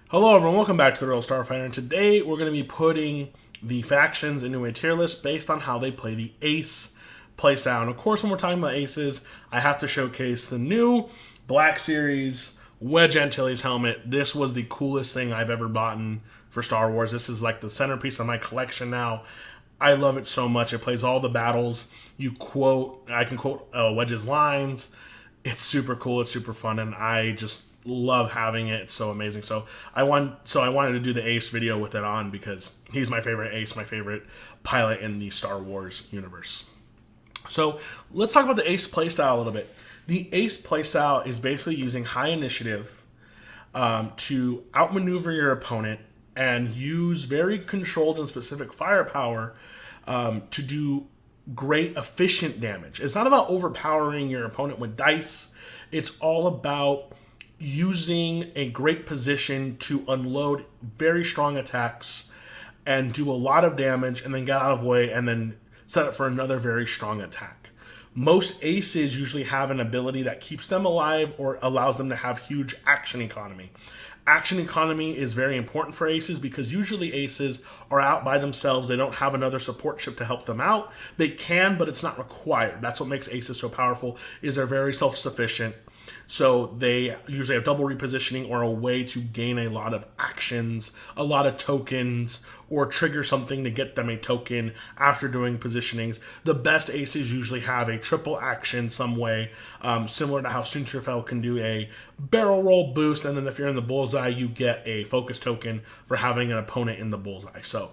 Hello everyone, welcome back to The Real Starfighter, and today we're going to be putting the factions into a tier list based on how they play the Ace playstyle. And of course, when we're talking about Aces, I have to showcase the new Black Series Wedge Antilles helmet. This was the coolest thing I've ever bought for Star Wars. This is like the centerpiece of my collection now. I love it so much. It plays all the battles. I can quote Wedge's lines. It's super cool, it's super fun, and I just love having it. It's so amazing. So I wanted to do the Ace video with it on because he's my favorite Ace, my favorite pilot in the Star Wars universe. So let's talk about the Ace playstyle a little bit. The Ace playstyle is basically using high initiative to outmaneuver your opponent and use very controlled and specific firepower to do great efficient damage. It's not about overpowering your opponent with dice. It's all about using a great position to unload very strong attacks and do a lot of damage and then get out of the way and then set up for another very strong attack. Most aces usually have an ability that keeps them alive or allows them to have huge action economy. Action economy is very important for aces because usually aces are out by themselves. They don't have another support ship to help them out. They can, but it's not required. That's what makes aces so powerful, is they're very self-sufficient. So they usually have double repositioning or a way to gain a lot of actions, a lot of tokens, or trigger something to get them a token after doing positionings. The best aces usually have a triple action some way, similar to how Sunterfell can do a barrel roll boost, and then if you're in the bullseye, you get a focus token for having an opponent in the bullseye. So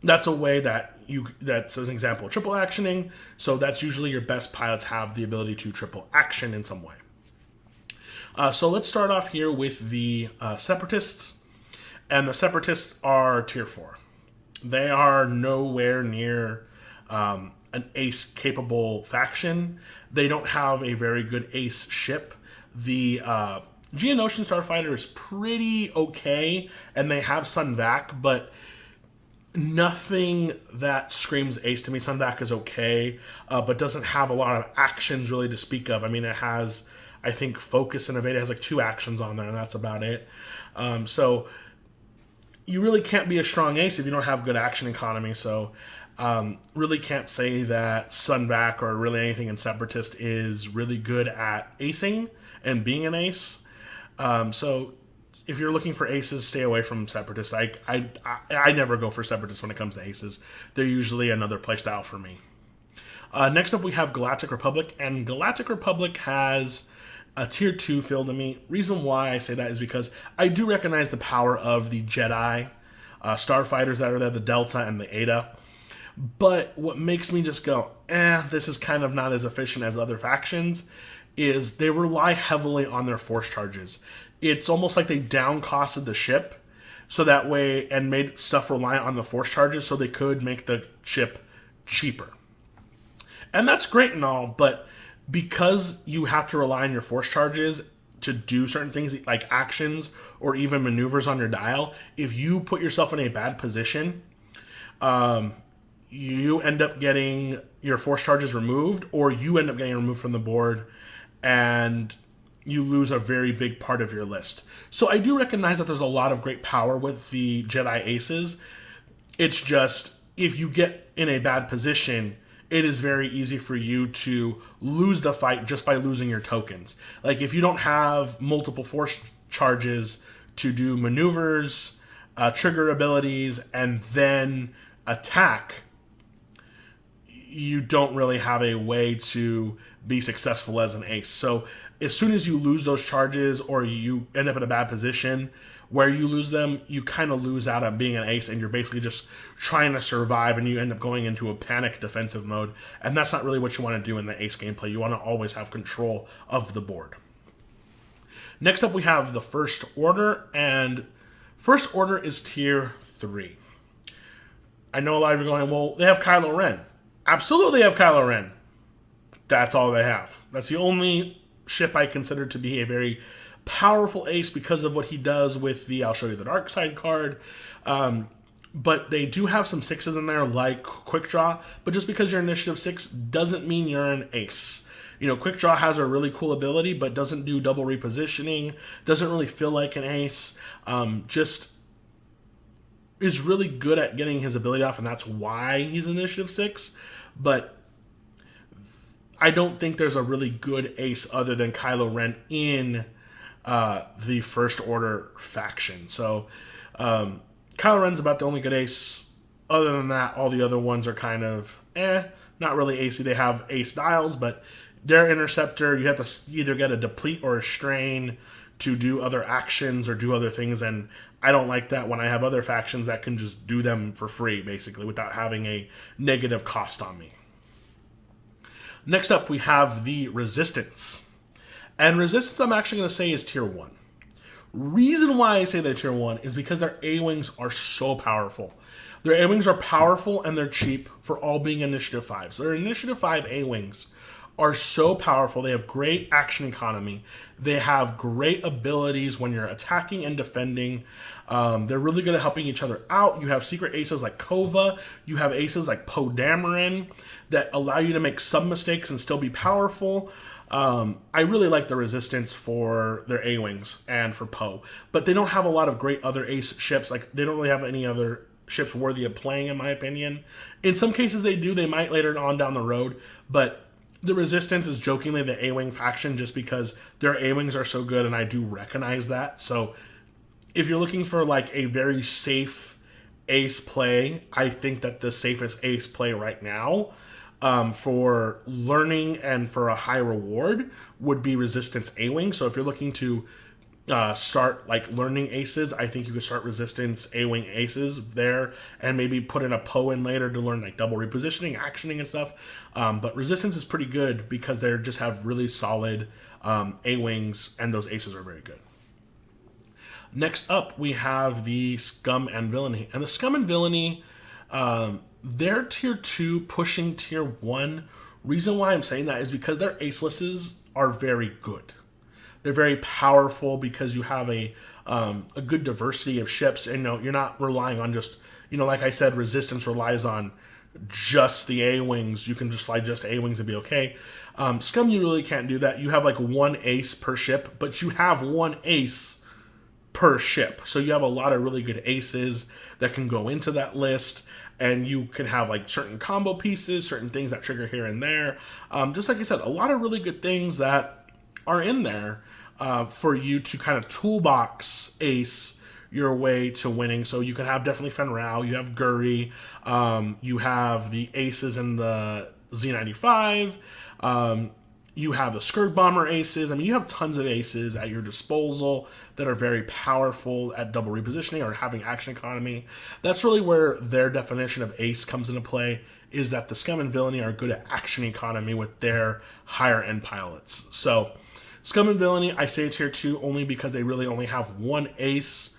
that's a way that's an example of triple actioning. So that's usually your best pilots have the ability to triple action in some way. So let's start off here with the Separatists. And the Separatists are tier 4. They are nowhere near an ace-capable faction. They don't have a very good ace ship. The Geonosian Starfighter is pretty okay, and they have Sun Vac, but nothing that screams ace to me. Sun Vac is okay, but doesn't have a lot of actions really to speak of. I mean, it has, I think, Focus and Evade. It has like 2 actions on there, and that's about it. So you really can't be a strong ace if you don't have good action economy. So really can't say that Sun Vac or really anything in Separatist is really good at acing and being an ace. So if you're looking for aces, stay away from Separatists. I never go for Separatists when it comes to aces. They're usually another playstyle for me. Next up, we have Galactic Republic, and Galactic Republic has a tier 2 feel to me. Reason why I say that is because I do recognize the power of the Jedi starfighters that are there, the Delta and the Eta. But what makes me just go, this is kind of not as efficient as other factions, is they rely heavily on their force charges. It's almost like they downcosted the ship so that way, and made stuff reliant on the force charges so they could make the ship cheaper. And that's great and all, but because you have to rely on your force charges to do certain things like actions or even maneuvers on your dial, if you put yourself in a bad position, you end up getting your force charges removed, or you end up getting removed from the board, and you lose a very big part of your list. So I do recognize that there's a lot of great power with the Jedi Aces. It's just, if you get in a bad position, it is very easy for you to lose the fight just by losing your tokens. Like, if you don't have multiple force charges to do maneuvers, trigger abilities, and then attack, you don't really have a way to be successful as an ace. So as soon as you lose those charges or you end up in a bad position where you lose them, you kind of lose out on being an ace, and you're basically just trying to survive, and you end up going into a panic defensive mode, and that's not really what you want to do in the ace gameplay. You want to always have control of the board. Next up, we have the First Order, and First Order is tier 3. I know a lot of you are going, well, they have Kylo Ren. Absolutely they have Kylo Ren. That's all they have. That's the only ship I consider to be a very powerful ace because of what he does with the I'll show you the dark side card. But they do have some 6s in there like Quick Draw, but just because you're initiative 6 doesn't mean you're an ace. Quick Draw has a really cool ability, but doesn't do double repositioning, doesn't really feel like an ace, just is really good at getting his ability off, and that's why he's initiative 6. But I don't think there's a really good ace other than Kylo Ren in the First Order faction. So Kylo Ren's about the only good ace. Other than that, all the other ones are kind of not really acey. They have ace dials, but their interceptor, you have to either get a deplete or a strain to do other actions or do other things, and I don't like that when I have other factions that can just do them for free, basically, without having a negative cost on me. Next up, we have the Resistance. And Resistance, I'm actually going to say, is Tier 1. Reason why I say they're Tier 1 is because their A-Wings are so powerful. Their A-Wings are powerful and they're cheap for all being Initiative 5. So their Initiative 5 A-Wings are so powerful. They have great action economy. They have great abilities when you're attacking and defending. They're really good at helping each other out. You have secret aces like Kova. You have aces like Poe Dameron that allow you to make some mistakes and still be powerful. I really like the Resistance for their A-Wings and for Poe. But they don't have a lot of great other ace ships. Like, they don't really have any other ships worthy of playing, in my opinion. In some cases they do. They might later on down the road. But the Resistance is jokingly the A-Wing faction just because their A-Wings are so good, and I do recognize that. So if you're looking for like a very safe ace play, I think that the safest ace play right now for learning and for a high reward would be Resistance A-Wing. So if you're looking to start like learning aces, I think you could start Resistance A-Wing aces there and maybe put in a Poe in later to learn like double repositioning, actioning and stuff. But Resistance is pretty good because they just have really solid A-Wings, and those aces are very good. Next up, we have the Scum and Villainy. And the Scum and Villainy, they're Tier 2 pushing Tier 1. Reason why I'm saying that is because their acelesses are very good. They're very powerful because you have a good diversity of ships, and you're not relying on just, like I said, Resistance relies on just the A-Wings. You can just fly just A-Wings and be okay. Scum, you really can't do that. You have like one ace per ship, but you have one ace per ship. So you have a lot of really good aces that can go into that list, and you can have like certain combo pieces, certain things that trigger here and there. Just like I said, a lot of really good things that are in there for you to kind of toolbox ace your way to winning. So you can have definitely Fen Rao, you have Guri, you have the aces in the Z95, you have the Scourge Bomber aces. I mean, you have tons of aces at your disposal that are very powerful at double repositioning or having action economy. That's really where their definition of ace comes into play, is that the Scum and Villainy are good at action economy with their higher end pilots. So Scum and Villainy, I say Tier 2 only because they really only have one ace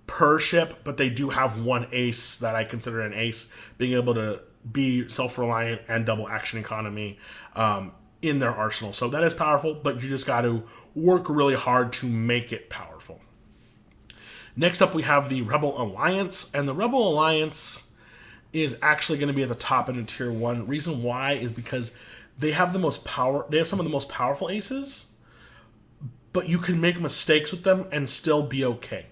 per ship, but they do have one ace that I consider an ace, being able to be self-reliant and double action economy in their arsenal. So that is powerful, but you just got to work really hard to make it powerful. Next up, we have the Rebel Alliance, and the Rebel Alliance is actually going to be at the top end of Tier 1. Reason why is because they have the most power. They have some of the most powerful aces, but you can make mistakes with them and still be okay.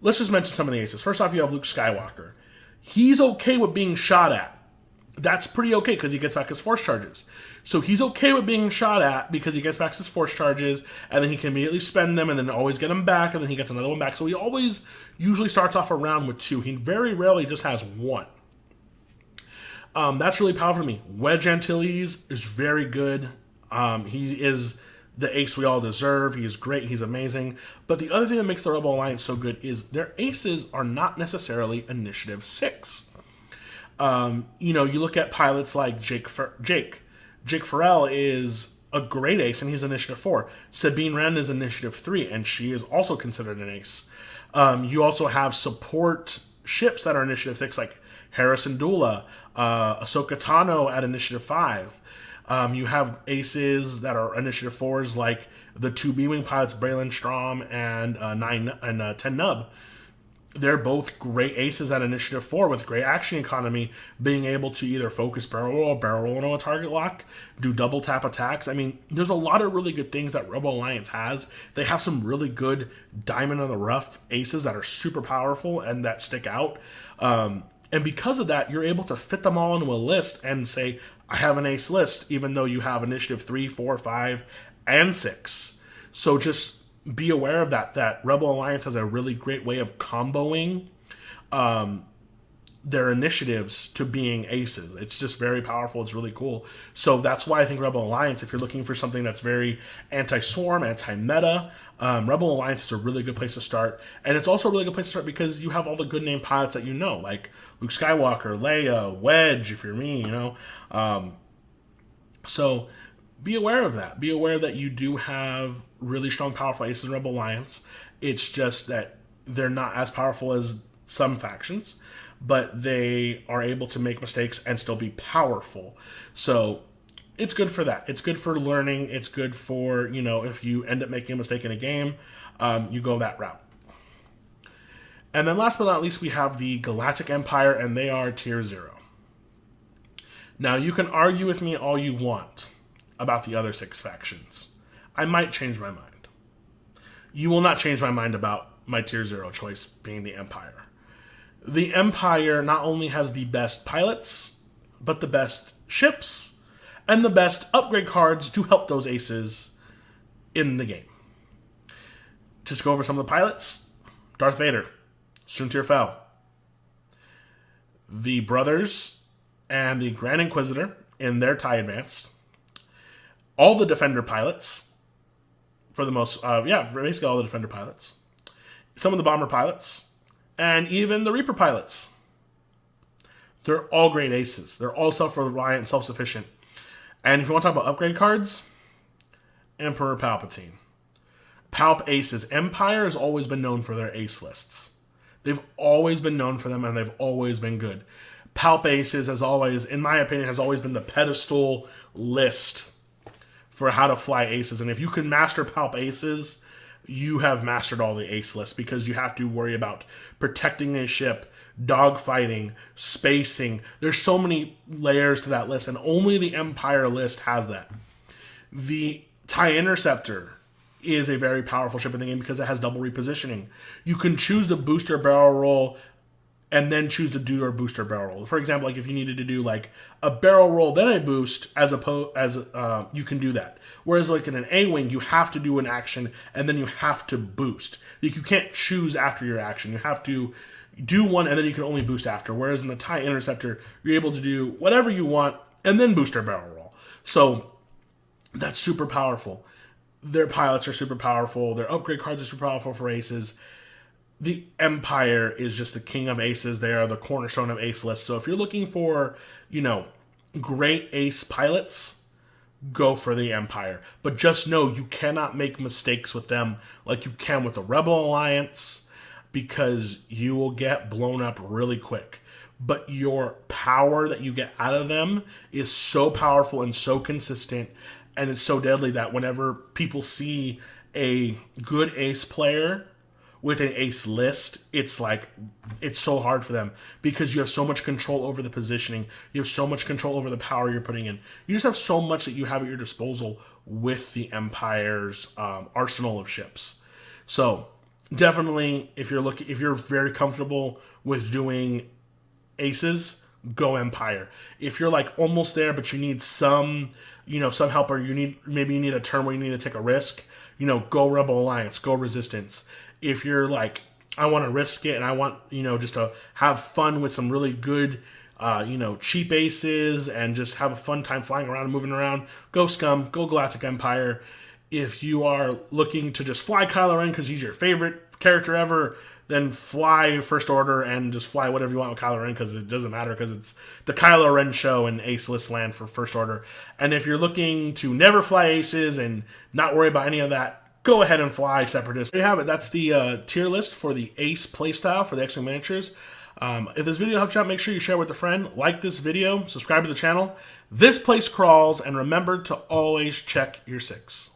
Let's just mention some of the aces. First off, you have Luke Skywalker. He's okay with being shot at. That's pretty okay because he gets back his force charges. So he's okay with being shot at because he gets back his force charges, and then he can immediately spend them and then always get them back, and then he gets another one back. So he always usually starts off a round with 2. He very rarely just has 1. That's really powerful to me. Wedge Antilles is very good. He is the ace we all deserve. He is great. He's amazing. But the other thing that makes the Rebel Alliance so good is their aces are not necessarily Initiative 6. You look at pilots like Jake Farrell is a great ace, and he's Initiative 4. Sabine Wren is Initiative 3, and she is also considered an ace. You also have support ships that are Initiative 6, like Harrison Dula, Ahsoka Tano at Initiative 5. You have aces that are Initiative 4s, like the 2 B-Wing pilots, Braylon Strom and 10 Nub. they're both great aces at Initiative 4 with great action economy, being able to either focus barrel roll into a target lock, do double tap attacks. I mean, there's a lot of really good things that Rebel Alliance has. They have some really good diamond in the rough aces that are super powerful and that stick out. And because of that, you're able to fit them all into a list and say, I have an ace list, even though you have Initiative 3, 4, 5, and 6. So just be aware of that Rebel Alliance has a really great way of comboing their initiatives to being aces. It's just very powerful. It's really cool. So that's why I think Rebel Alliance, if you're looking for something that's very anti-swarm, anti-meta, Rebel Alliance is a really good place to start. And it's also a really good place to start because you have all the good name pilots that you know, like Luke Skywalker, Leia, Wedge, if you're me, So be aware of that. Be aware that you do have really strong, powerful aces in Rebel Alliance. It's just that they're not as powerful as some factions, but they are able to make mistakes and still be powerful. So it's good for that. It's good for learning. It's good for, if you end up making a mistake in a game, you go that route. And then last but not least, we have the Galactic Empire, and they are tier 0. Now, you can argue with me all you want about the other 6 factions. I might change my mind. You will not change my mind about my tier 0 choice being the Empire. The Empire not only has the best pilots, but the best ships, and the best upgrade cards to help those aces in the game. Just go over some of the pilots. Darth Vader, Soontir Fel, the brothers, and the Grand Inquisitor in their TIE Advanced. All the Defender pilots, for the most, basically all the Defender pilots. Some of the Bomber pilots, and even the Reaper pilots. They're all great aces. They're all self-reliant and self-sufficient. And if you want to talk about upgrade cards, Emperor Palpatine. Palp aces. Empire has always been known for their ace lists. They've always been known for them, and they've always been good. Palp aces has always, in my opinion, has always been the pedestal list for how to fly aces. And if you can master Palp aces, you have mastered all the ace lists, because you have to worry about protecting a ship, dogfighting, spacing. There's so many layers to that list, and only the Empire list has that. The TIE Interceptor is a very powerful ship in the game because it has double repositioning. You can choose the booster barrel roll and then choose to do your booster barrel roll. For example, like if you needed to do like a barrel roll, then a boost, you can do that. Whereas like in an A-Wing, you have to do an action and then you have to boost. Like you can't choose after your action. You have to do one and then you can only boost after. Whereas in the TIE Interceptor, you're able to do whatever you want and then booster barrel roll. So that's super powerful. Their pilots are super powerful. Their upgrade cards are super powerful for aces. The Empire is just the king of aces. They are the cornerstone of ace lists. So if you're looking for, great ace pilots, go for the Empire. But just know you cannot make mistakes with them like you can with the Rebel Alliance, because you will get blown up really quick. But your power that you get out of them is so powerful and so consistent, and it's so deadly that whenever people see a good ace player with an ace list, it's so hard for them because you have so much control over the positioning. You have so much control over the power you're putting in. You just have so much that you have at your disposal with the Empire's arsenal of ships. So definitely, if you're very comfortable with doing aces, go Empire. If you're like almost there, but you need some help, or you need a turn where you need to take a risk, go Rebel Alliance, go Resistance. If you're like, I want to risk it and I want, just to have fun with some really good, cheap aces and just have a fun time flying around and moving around, go Scum, go Galactic Empire. If you are looking to just fly Kylo Ren because he's your favorite character ever, then fly First Order and just fly whatever you want with Kylo Ren, because it doesn't matter, because it's the Kylo Ren show and ace list land for First Order. And if you're looking to never fly aces and not worry about any of that, go ahead and fly Separatist. There you have it. That's the tier list for the ace playstyle for the X-Wing Miniatures. If this video helped you out, make sure you share with a friend, like this video, subscribe to the channel. This place crawls, and remember to always check your 6.